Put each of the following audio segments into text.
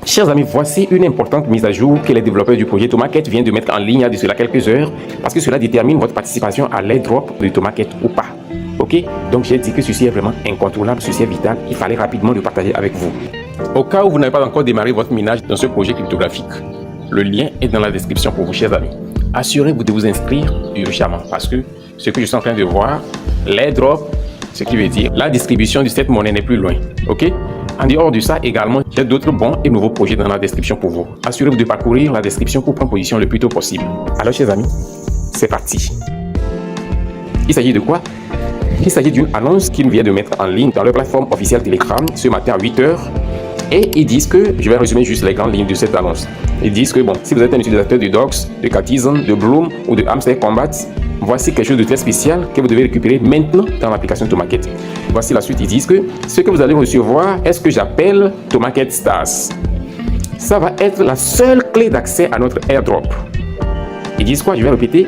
Chers amis, voici une importante mise à jour que les développeurs du projet Tomaket viennent de mettre en ligne il y a de cela quelques heures parce que cela détermine votre participation à l'airdrop de Tomaket ou pas. Ok? Donc j'ai dit que ceci est vraiment incontournable, ceci est vital, il fallait rapidement le partager avec vous. Au cas où vous n'avez pas encore démarré votre minage dans ce projet cryptographique, le lien est dans la description pour vous, chers amis. Assurez-vous de vous inscrire urgemment parce que ce que je suis en train de voir, l'airdrop, ce qui veut dire la distribution de cette monnaie n'est plus loin. Ok? En dehors de ça, également, j'ai d'autres bons et nouveaux projets dans la description pour vous. Assurez-vous de parcourir la description pour prendre position le plus tôt possible. Alors, chers amis, c'est parti. Il s'agit de quoi? Il s'agit d'une annonce qu'ils viennent de mettre en ligne dans leur plateforme officielle Telegram ce matin à 8 h. Et ils disent que, je vais résumer juste les grandes lignes de cette annonce. Ils disent que, bon, si vous êtes un utilisateur de Dox, de Catizen, de Bloom ou de Hamster Combat, voici quelque chose de très spécial que vous devez récupérer maintenant dans l'application Tomaket. Voici la suite. Ils disent que ce que vous allez recevoir est ce que j'appelle Tomaket Stars. Ça va être la seule clé d'accès à notre airdrop. Ils disent quoi? Je vais répéter.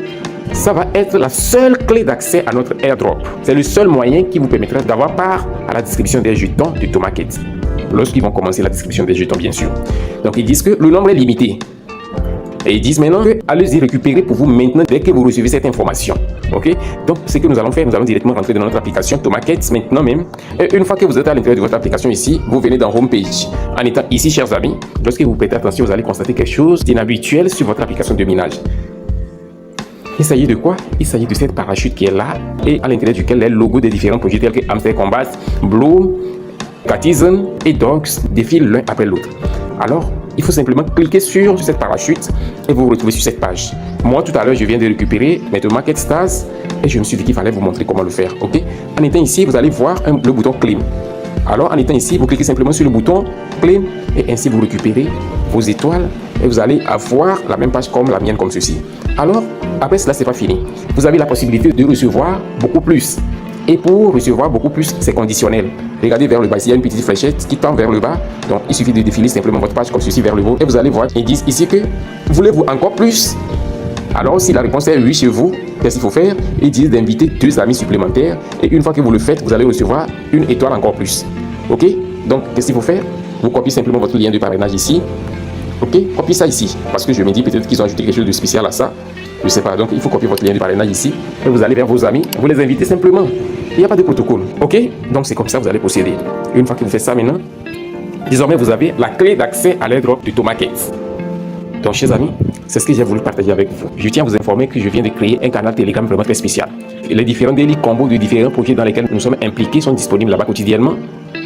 Ça va être la seule clé d'accès à notre airdrop. C'est le seul moyen qui vous permettra d'avoir part à la distribution des jetons de Tomaket. Lorsqu'ils vont commencer la distribution des jetons, bien sûr. Donc, ils disent que le nombre est limité. Et ils disent maintenant que allez-y récupérer pour vous maintenant dès que vous recevez cette information. Ok? Donc, ce que nous allons faire, nous allons directement rentrer dans notre application Tomaket maintenant même. Et une fois que vous êtes à l'intérieur de votre application ici, vous venez dans Homepage. En étant ici, chers amis, lorsque vous prêtez attention, vous allez constater quelque chose d'inhabituel sur votre application de minage. Il s'agit de quoi? Il s'agit de cette parachute qui est là et à l'intérieur duquel les logos des différents projets tels que Hamster Combat, Bloom, Catizen et Dox défilent l'un après l'autre. Alors, il faut simplement cliquer sur cette parachute et vous vous retrouvez sur cette page. Moi, tout à l'heure, je viens de récupérer mes Tomaket Stars et je me suis dit qu'il fallait vous montrer comment le faire. Ok? En étant ici, vous allez voir le bouton Claim. Alors, en étant ici, vous cliquez simplement sur le bouton Claim et ainsi vous récupérez vos étoiles et vous allez avoir la même page comme la mienne, comme ceci. Alors, après cela, c'est pas fini. Vous avez la possibilité de recevoir beaucoup plus. Et pour recevoir beaucoup plus, c'est conditionnel. Regardez vers le bas, il y a une petite fléchette qui tend vers le bas. Donc, il suffit de défiler simplement votre page comme ceci vers le haut. Et vous allez voir, ils disent ici que voulez-vous encore plus? Alors, si la réponse est oui chez vous, qu'est-ce qu'il faut faire? Ils disent d'inviter 2 amis supplémentaires. Et une fois que vous le faites, vous allez recevoir une étoile encore plus. Ok? Donc, qu'est-ce qu'il faut faire? Vous copiez simplement votre lien de parrainage ici. Ok? Copiez ça ici. Parce que je me dis peut-être qu'ils ont ajouté quelque chose de spécial à ça. Je ne sais pas. Donc, il faut copier votre lien de parrainage ici. Et vous allez vers vos amis. Vous les invitez simplement. Il n'y a pas de protocole. Ok? Donc, c'est comme ça que vous allez procéder. Une fois que vous faites ça maintenant, désormais, vous avez la clé d'accès à l'airdrop du Tomaket. Donc, chers amis, c'est ce que j'ai voulu partager avec vous. Je tiens à vous informer que je viens de créer un canal Telegram vraiment très spécial. Les différents daily combos de différents projets dans lesquels nous sommes impliqués sont disponibles là-bas quotidiennement.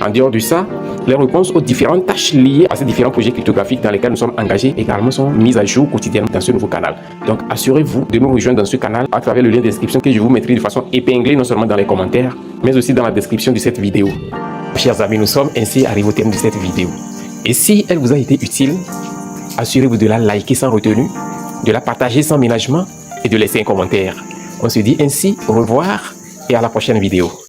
En dehors de ça, les réponses aux différentes tâches liées à ces différents projets cryptographiques dans lesquels nous sommes engagés également sont mises à jour quotidiennement dans ce nouveau canal. Donc, assurez-vous de nous rejoindre dans ce canal à travers le lien de description que je vous mettrai de façon épinglée non seulement dans les commentaires, mais aussi dans la description de cette vidéo. Chers amis, nous sommes ainsi arrivés au terme de cette vidéo. Et si elle vous a été utile, assurez-vous de la liker sans retenue, de la partager sans ménagement et de laisser un commentaire. On se dit ainsi au revoir et à la prochaine vidéo.